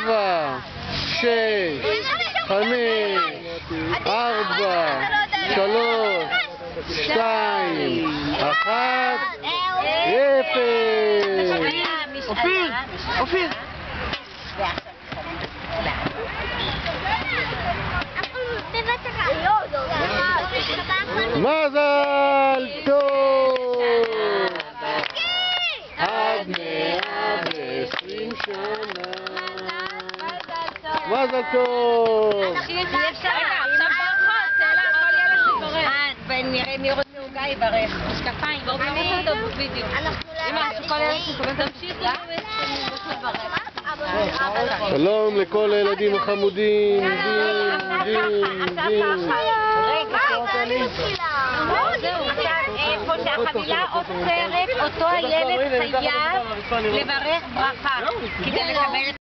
7, 6, 5, 4, 3, 2, 1, 0. אופיר! מזל טוב! עד 120 שנה. מזל טוב! ונראה מי רוצה עוגה יברך. משקפיים. שלום לכל הילדים החמודים. איפה שהחבילה עוצרת, אותו הילד חייב לברך ברכה כדי לקבל את